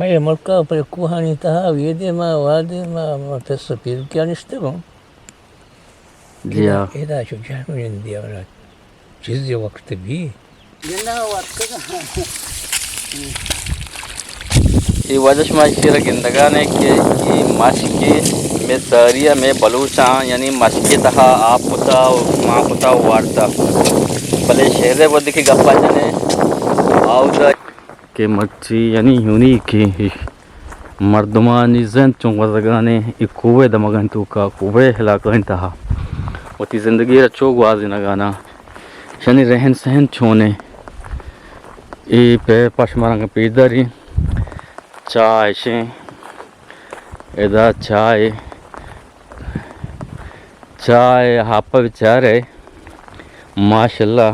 Mae marka prekuhani taha wiedema wadema tessa pirkianistego. लिया Eda şu cahmenin diye ona çizdi vakti bir. ये वजश माशिरा गिंदगाने के ये माशके में सरिया में बलूचा यानी माशके तहा आप पुता माँ पुता वार्ता भले शहर वो दिखी गप्पा जने आउदा के मच्छी यानी यूनी के मर्दमानी जन चुंग वजगाने ये कुवे दमगन तू का कुवे हिलाकन तहा वती ज़िंदगी रचो वाज़ नगाना शनि रहन सहन छोने ये पे पशमारंग पेदरी चाय से इधर चाय हापा विचार है माशाल्लाह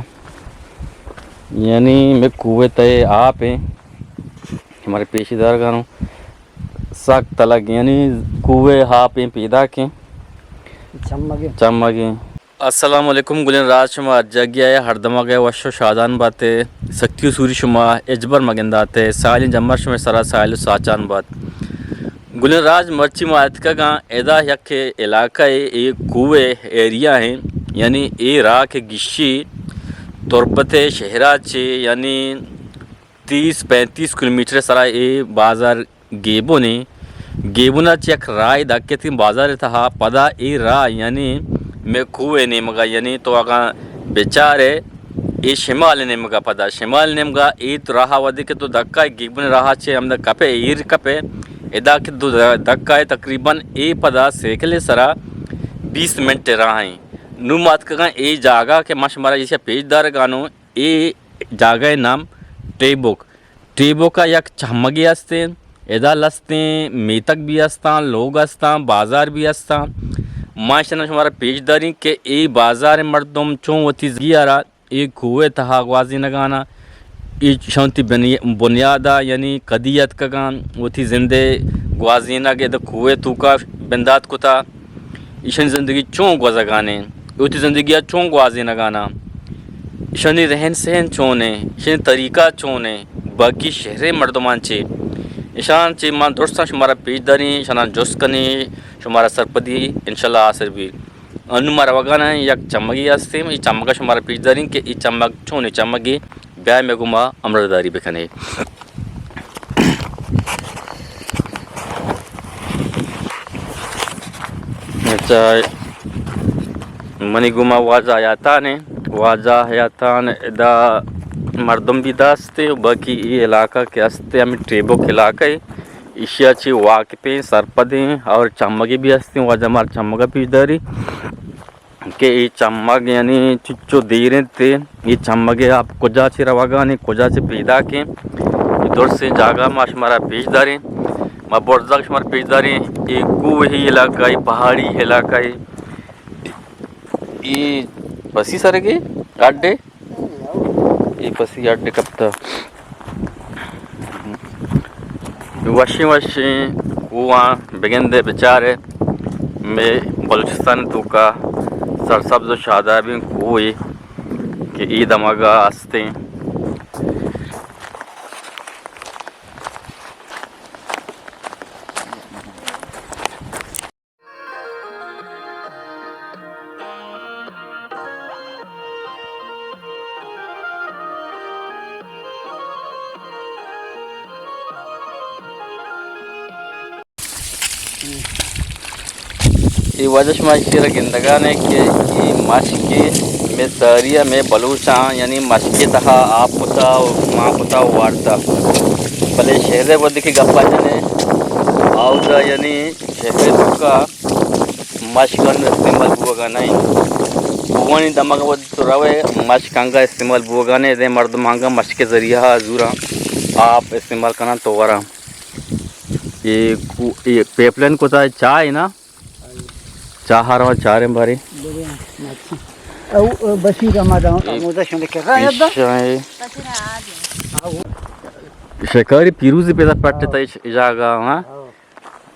यानी मैं कुएं तय आप हैं हमारे पेशीदार गानों सख्त तलक यानी कुएं हाप हैं पैदा के चमगे अस्सलाम वालेकुम गुलन राज शुमा जगिया है हरदमा गए वशो शादान बातें सख्ती सूरी शुमा एजबर मगंदाते सालिन जम्मर शुमे सरा साइल साचान बात गुलन राज मर्ची मात का गां एदा यके इलाका एक कुए एरिया है यानी ए रा के गिशी तोरपते शहरा चे यानी 30-35 किलोमीटर सरा ए बाजार गेबुना चे एक राय दाके थी बाजार था पदा ए रा यानी मैं कुए ने मगा यानी तो आगा बेचारे ये शिमाल ने मगा पदा शिमाल ने मगा ये तो रहा वदे के तो धक्का गिबन रहा छे हमदा कपे ईर कपे एदा के दो धक्का है तकरीबन ए पदा सेकले सरा 20 मिनट रहा है नु मात का ए जागा के माश मारा जैसे पेजदार गानो ए जागा नाम टेबो का एक चमगी असते एदा लस्ते मेतक भी असता लोग असता बाजार भी असता माशना हमारा पेशदारी के ए बाजार मर्दम चों वती गियारा ए कुए तहा गवाजी नगाना ए शांति बुनियादा यानी कदियत का गान वती जिंदे गवाजी नगे द कुए तुका बंदात कुता ईशन जिंदगी चों गवाजा गाने वती जिंदगी चों गवाजी नगाना ईशनी रहन सहन चोने ईशन तरीका चोने बाकी शहरे मर्दमान चे ईशान चे मान दोस्ता हमारा पेशदारी शना जोस्कनी शुमारा सरपदी इंशाल्लाह आसर भी अनुमार वगाना एक चमगी आस्ते ये चमगा शुमारा पेशदारी के ये चमग छोने चमगी ब्याह में गुमा अमरदारी बेखने अच्छा मनी गुमा वाजा याता ने इदा मर्दम भी दास्ते बाकी ये इलाका के अस्ते हमें ट्रेबो के इलाका इशिया ची वाकपे सरपदे और चमगे भी हंसते हैं वाजमार चमगा पीदारी के ये चमग यानी चिच्चो देरे थे ये चमगे आप कुजा ची रवागा ने कुजा ची पैदा के इधर से जागा माश मारा पेशदारी मा बोर्जाक मार पेशदारी ये कुए ही इलाका ये पहाड़ी इलाका ये बसी सारे के अड्डे ये बसी अड्डे कब तक वशी कुआं बेगंदे बेचारे में बलूचिस्तान तो का सरसब्ज शादाबी कुएं के ईद अमगा आस्ते ये वजश माशिरा गिंदगाने के ये माशके में सरिया में बलूचा यानी माशके तहा आप पुता माँ पुता वार्ता भले शहर वो दिखी गप्पा जने आउदा यानी शहर का माशकन इस्तेमाल बुआ नहीं बुआनी दमक वो तो रवे माशकांगा इस्तेमाल बुआ ने दे मर्द मांगा मशके जरिया जूरा आप इस्तेमाल करना तो वरा ये पेपलन को था चाय ना चाहर और चारे बारी बसी का मादा मोदा शंदे कर रहा है शिकारी पीरूजी पैदा पट्टे तय जागा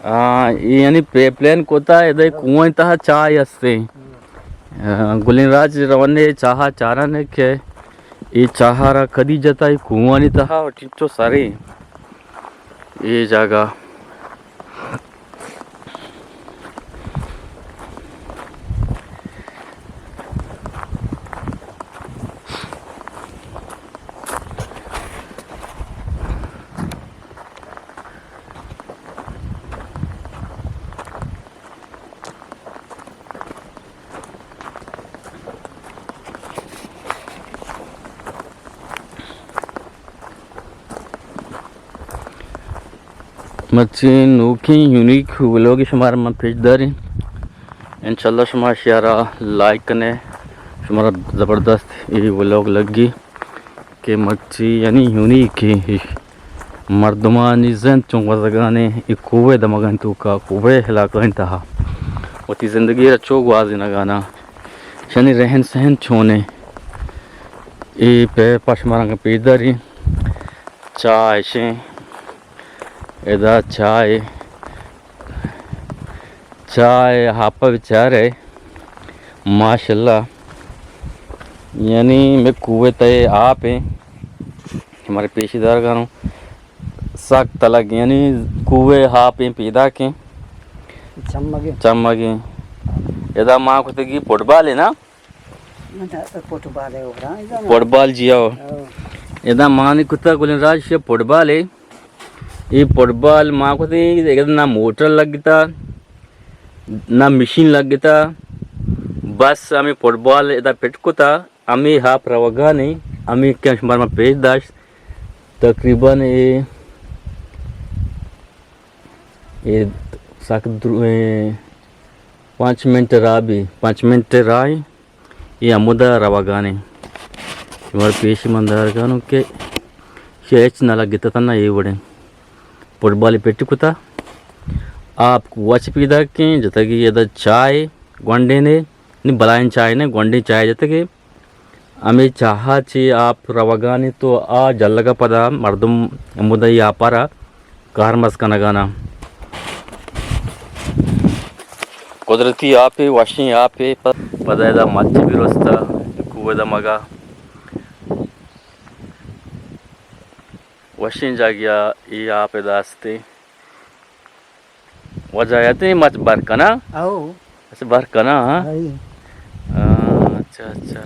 हाँ ये यानी पेपलेन कोता इधर कुएं तहा चाय असते गुलिनराज रवने चाहा चारा ने के ये चाहारा कदी जता कुआं नहीं तहा टिच्चो सारे ये जगह मच्छी नोखी यूनिक व्लॉग शुमार में पेश दारी इंशाल्लाह शुमार शारा लाइक करने शुमारा ज़बरदस्त ये व्लॉग लगी कि मच्छी यानी यूनिक है मर्दमानी जन चौंगाने कुवे दमगन तो का कुवे हिलाका इंतहा वती ज़िंदगी रचो वाज नगाना शनि रहन सहन छोने ये पे पशमारा का पेश दारी चाय शे इधर चाय हापा विचार है माशाल्लाह यानी मैं कुएं तय आप हैं हमारे पेशीदार गानों सख्त तलक यानी कुएं हाप हैं पैदा के चम्मगे इधर माँ को तकी फुटबॉल है ना फुटबॉल जिया इधर माँ ने कुत्ता गुलराज से फुटबॉल है ये फुटबॉल माँ को ना मोटर लगता ना मशीन लगता बस हमें फुटबॉल इधर पेटकुता हमें हाफ रवगा नहीं हमें क्या शुमार में पेश दाश तकरीबन ये 5 मिनट रहा भी 5 मिनट रहा ये अमुदा रवगा नहीं शुमार पेश मंदार गानों के शेच ना लगता था ना ये बड़े फुटबॉल पेटकुता आप वच पीदा के जैसे कि ये चाय गोंडे ने नहीं बलायन चाय ने गोंडे चाय जैसे कि हमें चाहा चे आप रवगाने तो आ जल का पदा मर्दम मुदई आपारा कार मस का नगाना कुदरती आपे वाशी आपे पदायदा मच्छी भी रोस्ता कुवेदा मगा वशिन जागिया ये आप दास्ते वजायते मच बरकना ऐसे बरकना अच्छा अच्छा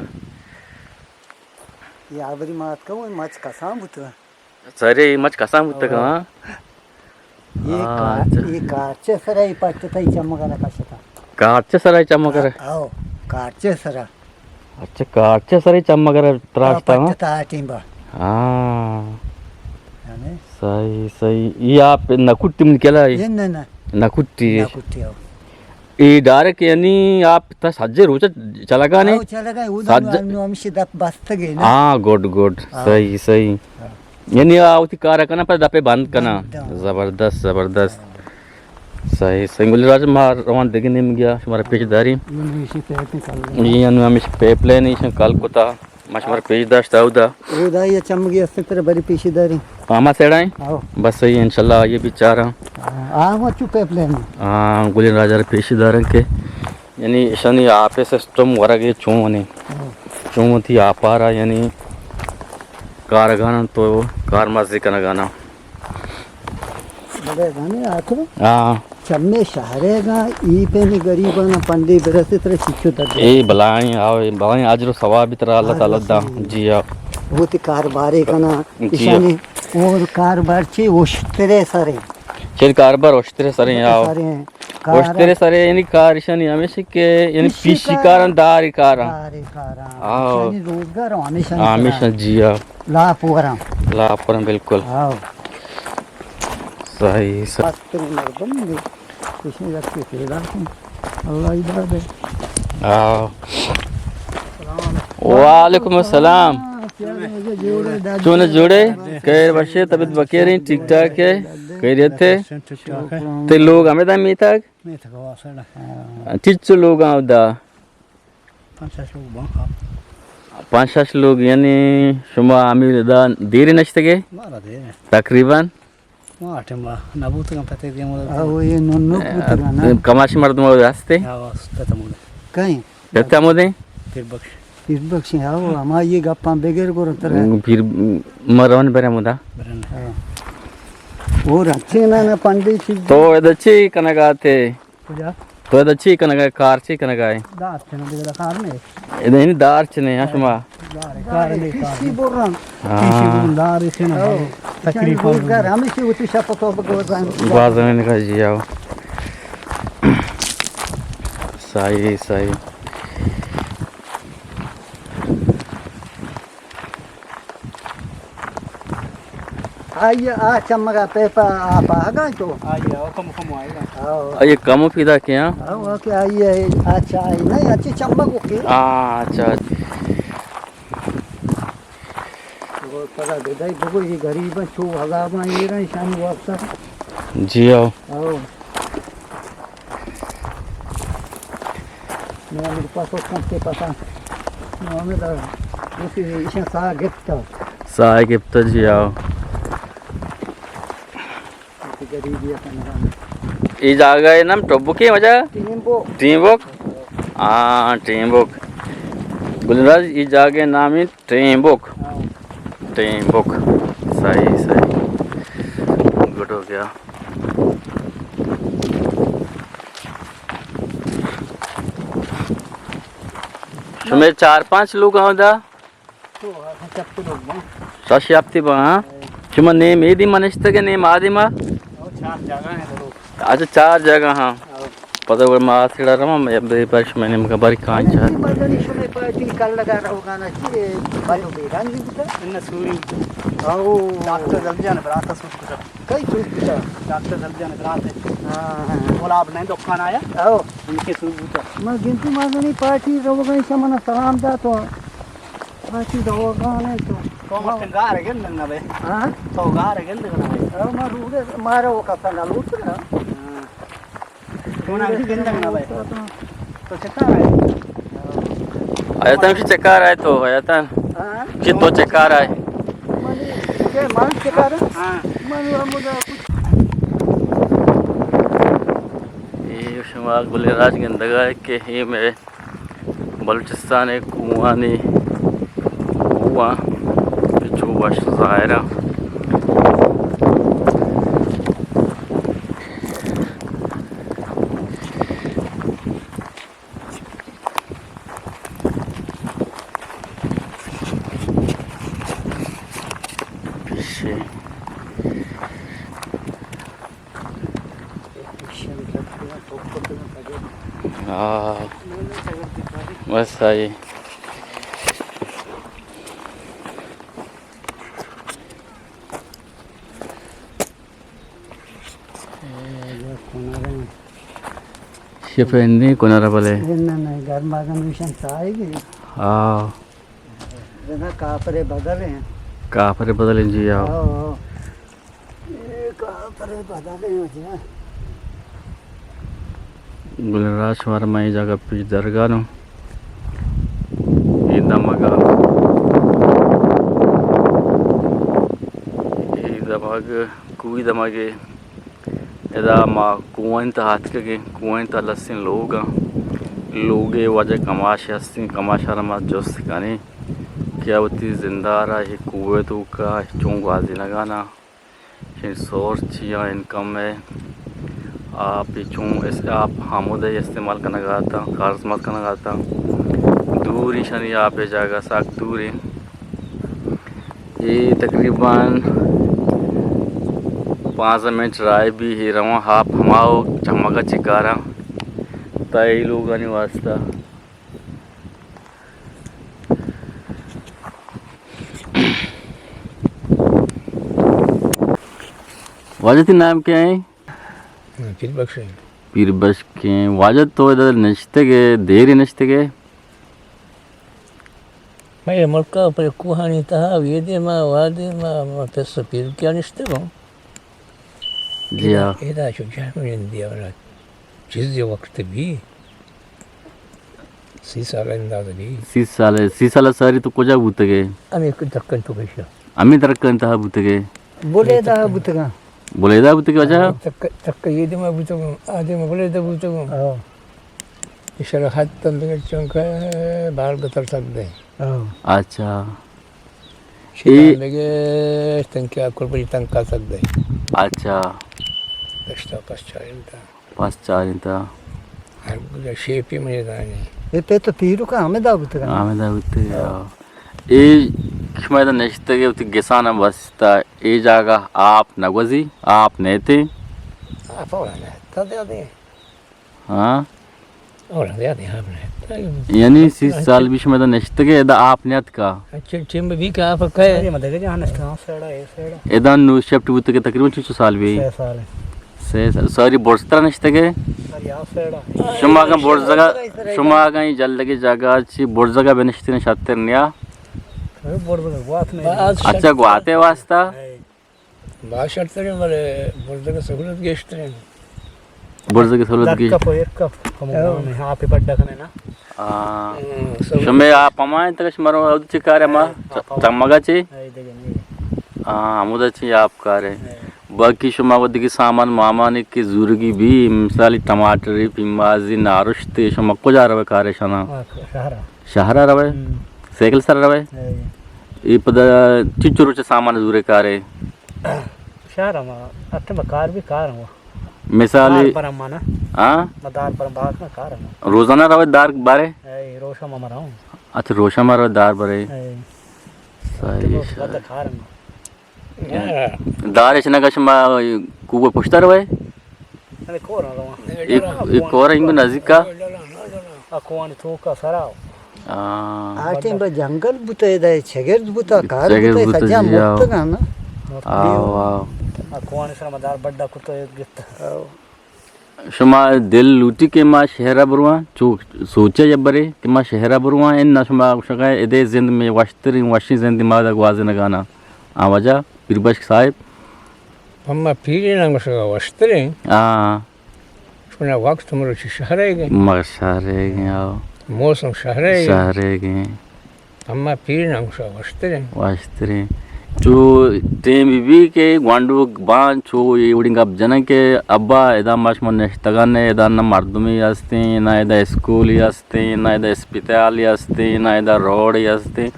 ये आबरी मात का वो मच कसाम बुता सरे मच कसाम बुता का ये कारचे सराई पट्टे ताई चमकरा कशता कारचे सराई चमकरा आओ कारचे सरा अच्छा कारचे सराई चमकरा त्रासता पट्टे ताटिंबा हाँ सही सही ये आप नकुट्टी में केला ये ना नकुट्टी आओ ये डायरेक्ट यानी आप था सज्जे रोचा चला गा नहीं चला गए उधर हम सीधा बस्त गए ना हाँ गुड गुड सही सही यानी आवती कार करना पर दपे बंद करना जबरदस्त जबरदस्त सही सही गुलराज मार रवान देखने में गया हमारा पेशदारी ये हम इस पेपलेन इस कल को था मशमर पेशदार दाऊदा उदा ये चमगी अस्ते तेरे बड़ी पेशदारी कामा सेड़ाएं आओ बस सही इंशाल्लाह ये भी चाह रहा वो चुपे प्लेन हाँ गुलराज पेशदार के यानी शनि आपे सिस्टम वरगे चोने चोमती आपारा यानी कार गाना तो कार मस्जिद का गाना बड़े गाने आखिर हाँ चम्मे शहरेगा ई पे नहीं गरीबाना पंडे बरसे तरह शिक्षु तक ए बलाएं आज रो सवाब भी तरह अल्लाह ताला दा जी आप वो ते कारबारे का ना इशाने और कारबार चे ओश्तरे सारे चल कारबार ओश्तरे सरे आओ सारे ओश्तरे सरे यानी कार इशानी हमेशा के यानी पीसी कारन दारी कारा आओ रोजगार हमेशा हमेशा जी आप लापरम बिल्कुल आओ सही सही पात्र मर्दम दे किसी रखते फेला अल्लाह इधर दे आओ वालेकुम अस्सलाम चोने जोड़े कई वर्षे तबियत बकेरी ठीक ठाक है कई रहते ते लोग हमें दा मी तक चिच्चो लोग आवदा 5-6 लोग यानी शुमा आमी दा देरी नश्तगे तकरीबन ये नन्नो पुतगाना कमाशी मर्दम हस्ते कहीं देता मोदे फिर बख्शी आओ हमारा ये गप्पा बेगर को रतर फिर मरवन बरे मुदा वो रचे ना पंडित तो एदची कनगाते पूजा तो एदची कनगा कारची कनगाय दाच ना बिगड़ा कारने एदनी दारचने हशमा कारने सी बोरन हाँ दार इसे ना तकलीफ घर हमें से उती शपथ हो भगवान बाजने का जियाओ सही सही आइए आ चमका पेपर आप आ गए तो आइए आओ कम आएगा आओ ये कम पीदा क्या आओ के आइए अच्छा आई नहीं अच्छी चमक ओके अच्छा वो पता दे दई बगो ये गरीब छो हगा में ये रही शानी वक्त जियाओ आओ मैं मेरे पास कौन के पता मैं तो उसी इसे सा गिफ्ट साय गिफ्ट जियाओ गरीबी अपना ये जागा नाम टोबुकी मजा team book team book Gulraj ये जागे नाम है टीम बुक सही सही गुड हो गया तुम्हें 4-5 लोग आओ दा तो चप्पू लोग साशी आपती बा चुमा नेम एदी मनस्ते के नेम आदिमा चार जगह है तो अच्छा 4 जगह हाँ पता वो माँ थोड़ा रहा मैं बड़ी बारिश मैंने मगर बारी कहाँ चाह मदनी सुने पार्टी कल लगा रहा होगा ना कि बालो बेगान भी था इन सूरी आओ डॉक्टर जल्दी जाने बराता सूट कुछ कई सूट था डॉक्टर जल्दी जाने बराते हां बोला आप नहीं दुकान आया आओ उनके सूट कुछ मैं गिनती मदनी पार्टी रोगा से मना सलाम दा तो पार्टी रोगा ने तो मत गार गेल ना बे हां तो गार गेल ना बे आओ मैं रूड़े मारो का तना लूट ना कोना की गेल ना बे तो चक्कर है आया था कि चक्कर आए तो आया था हां कि तो चक्कर आए मने के मान के कर हां मन मुझे कुछ ये शुमार गुलराज के अंदर के ही में बलूचिस्तान एक कुआं ने कुआं जो वश ज़ाहिरा पीछे हाँ बस आई शिफेंदी कोनारा बोले नहीं घर मागन मिशन आएगी हाँ जना कापरे बदले हैं काफरे बदलें जी आओ आओ ये कापरे बदले हो जा गुलराज हमारा माई जगह पीछ दरगाह नो ये दमगा ये दमग कुई दमगे एदा मा कुआं ता हाथ के कुआं ता लस्सिन लोगे वजह कमाश हस्ती कमाशारा मा जोस्त काने क्या होती जिंदा रहा है कुएं तो का चोंग वाजी लगाना इन सोर्स चिया इनकम है आप चूँ इस आप हामुद इस्तेमाल करना गाता खारस मत करना गाता दूर ही शनि आप जाएगा साक दूर है ये तकरीबन 5 मिनट राय भी ही रवा हाफ हमाओ चमका चिकारा तय लोग नहीं वास्ता वाजती नाम क्या है फिर बख्शे पीर बश के वाजत तो इधर नचते गए देर ही नचते गए मैं मलका पर कुहानी तहा वेदे मा वादे मा पेस पीर क्या निश्ते बो जी हाँ एदा शो जामिन दिया वाला चीज़ वक्त भी 6 साल अंदाज भी 6 साल सारी तो कोजा बूते गए अमी एक दक्कन तो कैसा अमी तरक्कन तहा बूते गए बोले दा बुतगा बोले दा बूते के वजह तक ये दे मा बुतो आदे मा बोले दा बुतो आओ इशारा हाथ तंदे चंका बाल गतर सकते आओ अच्छा Şikanlıge tanki kurbanı tanka sakday. अच्छा Beşta pasçayında. पाच-चार इंता Her şepi mi yani? पे तो पीरू का हमें दावत का Ahmet Avut'u ya. E kışmayda neşte gevti gesana basta e jaga आप नगवजी आप नेते Ha falan ne? Tadı adı. हाँ Orada ya diye hamle. यानी 30 साल बीच में तो नेशते के एदा आप नेत का Çim bir ka fakay. ये मत देखिए यहाँ नष्ट हाँ सेड़ा ये सेड़ा एदा नु शिफ्ट बुत के तकरीबन 6 साल भी 6 साल है से सॉरी बोर्स्tra नेशते के सर यहाँ सेड़ा शुमागा बोर्ड जगह शुमागा ही जल लगे जगह ची बोर्ड जगह बेनश्ती ने शातिर निया अरे बोर्ड बोर्ड बात नहीं अच्छा गुआते वास्ता Bağış şartları var. Burada sahurut geçtirin. Board जगह सहूलत की कप एक कप हम यहाँ पे बड्डा करने ना शुमे आप अमाय तक मरो उदची कार्य मा चमगा ची ये देखिए नहीं अमुदाची आप कार्य बाकी शुमा वदकी सामान मामाने की जुर्गी भी मिसाली टमाटर पिंबाजी नारुश्ते शुमा को जा रवे कार्य शना शहरा शहरा रवे साइकिल सर रवे ये पद चिचुरुचे सामान जुरे कार्य शहरा में अट्ठे में कार भी कार हुआ मिसाली पर अम्मा ना हाँ मदार पर बात में कार है रोजाना रवे दार बारे रोशा में मरा हूँ अच्छा रोशा मारो दार बारे सही बड़ा कार है दार इचना का शुमा कुबे पुछता रवे अरे कौन है वहाँ एक और इंगो नजीक का कौन तो का सराव आटे में जंगल बुते दे छगेर बुता कार छगेर बुते बुता सजा जिया। मुक्त का ना आओ आओ कौन सर मदार बड्डा कुत्ता एक गिफ्ट शुमा दिल लूटी के माँ शहरा बरुआ चो सोचे जब बरे कि माँ शहरा बरुआ इन ना शुमा शका इधे जिंद में वाशी जिंद दिमाग वाजे न गाना आवाजा बिरबश Sahib Ama pirina mesela baştırın. हाँ Şuna vakit mı şehre gel. मगर शहरे गए आओ Mosum şehre gel. शहरे गए Ama pirina mesela baştırın. वास्तरे जो टेम भी के ग्वांडू बां छो ये उड़िंग अब जन के अब्बा एदा माश मन नेस्तगाने एदा न मर्दमी असते ना एदा स्कूल असते ना एदा अस्पताल असते ना एदा रोड असते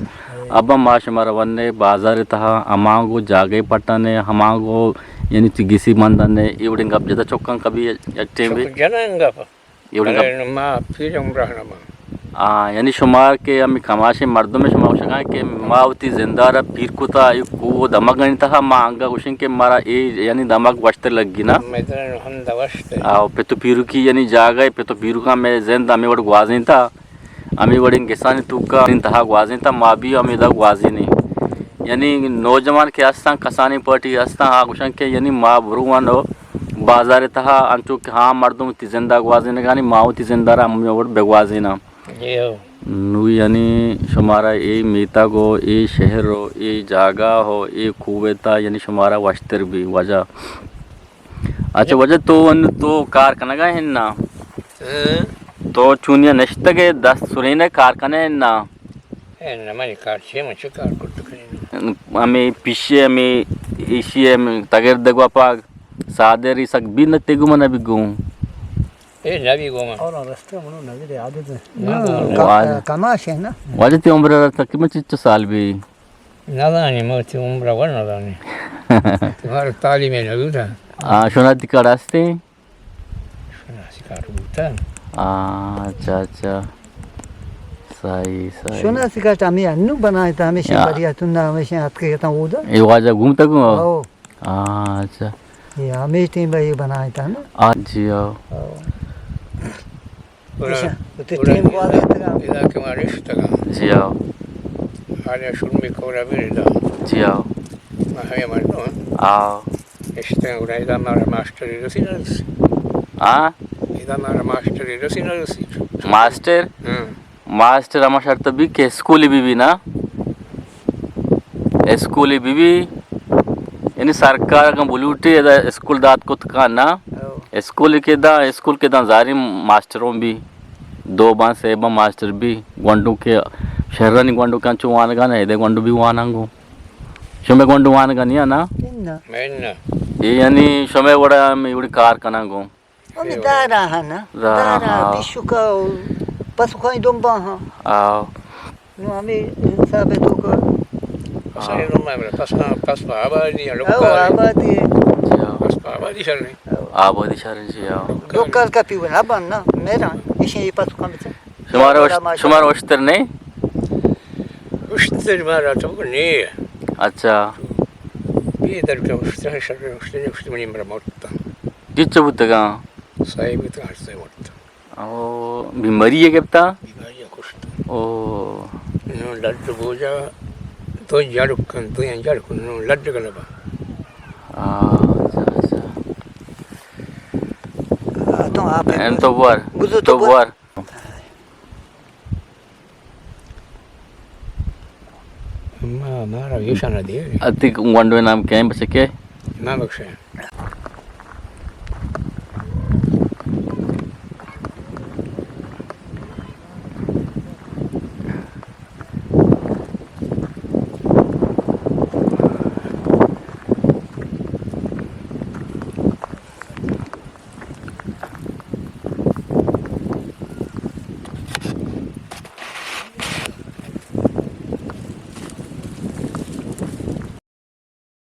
अब्बा माश मरवन्ने बाजार तहा अमागो जागे पटने हमागो यानी तिगिसी मंदने ये उड़िंग अब जदा चौकन कभी टेम भी Canan kapı. ये उड़िंग Ma pirin bırakma. यानी शुमार के अमी कमाशे मर्दों में शुमार शका के मावती जिंदा रहा पीर को था को दमक गणी था मांगा कुशन के मारा ए यानी दमक वस्त्र लग ना Medren handa baştır. आओ पे तो पीरू की यानी जागे पे तो पीरू का मैं जिंदा अमी वड़ ग्वाजी था अमी वड़ इंगिसानी तुका इंतहा ग्वाजी था माँ भी अमी दा ग्वाजी नहीं यानी नौजवान के आस्था कसानी पार्टी आस्था हाँ कुशन के यानी माँ बुरुवान हो बाजार था अंचु के हाँ मर्दों ती जिंदा ग्वाजी ने गानी माँ ती जिंदा रहा अमी वड़ बेग्वाजी ना Yo. नु यानी शुमारा ये मीता को ये शहर हो ये जागा हो ये कुवेता यानी शुमारा वस्तर भी वजह अच्छा वजह तो कारखाना का है ना तो चुनिया नश्ता के 10 सुरेने कारखाने है ना En mani karşıya mı çıkar kurtuk. हमें पीछे हमें इसी में तगर दगवा पाग सादरी सक भी न तेगु मना भी गूं Nabi goma. और रास्ते में नजर आते थे कमाश है ना वजह ते उम्र तक में 6 साल भी Nadani mati umra var nadani. Var talim enavuda. Shona दिकड़ास्ते Şuna sikar buta. अच्छा अच्छा सही सही सुना सिकाट हमें अन्नू बनाया था हमेशा या। बढ़िया तुमने हमेशा हाथ के कहता हूँ उधर ये वाजा घूमता घूम ओ अच्छा ये हमें टीम भाई बनाया था ना आज जियो तो टीम वाले İda kemer iştaga. जियो Hala şurmi kora bir da. जियो Mahaya marno. आओ İşte orada da mara master idosinarız. हाँ İda mara master idosinarız. Master master हमारे शर्त भी के स्कूली बीबी ना स्कूली बीबी यानी सरकार का बुलूटी स्कूल दात को का ना स्कूल के दा जारी मास्टरों भी 2 बार से मास्टर भी गुंडू के शहरानी गुंडू का चुवान का ना इधर गुंडू भी वानांगो शमे गुंडू वान का नहीं है ना ना Menna. ये यानी शमे बड़ा में उड़ी कार कनांगो हमें दारा है ना दारा, दारा हाँ। विश्व का पशु खाई दुम्बा हाँ आओ हमें हिसाब है तो का Pasal rumah berapa? Pas apa ni? Oh, Lokal. abadi. Pas apa di sana? ආබෝධි ශරණසියා Lokal ka piwan aban na. Meron. Isin ipat ko kami. शुमार ओश्तर नहीं Ushter mara tu ni. अच्छा Biar kita ushter ni beramorta. किच्छ बुद्धगा Saya itu harus saya morta. ओ बीमारी है कितना Biar aku ushter. ओ No laddu boja. Tu jarukkan, tu yang jarukkan. No laddu kan apa? अच्छा To ape. M तो बुआर Buzu तो to buar. बुआर Mara, biasa na dia. अति वंडवे नाम क्या है बच्चे के Mama kaya.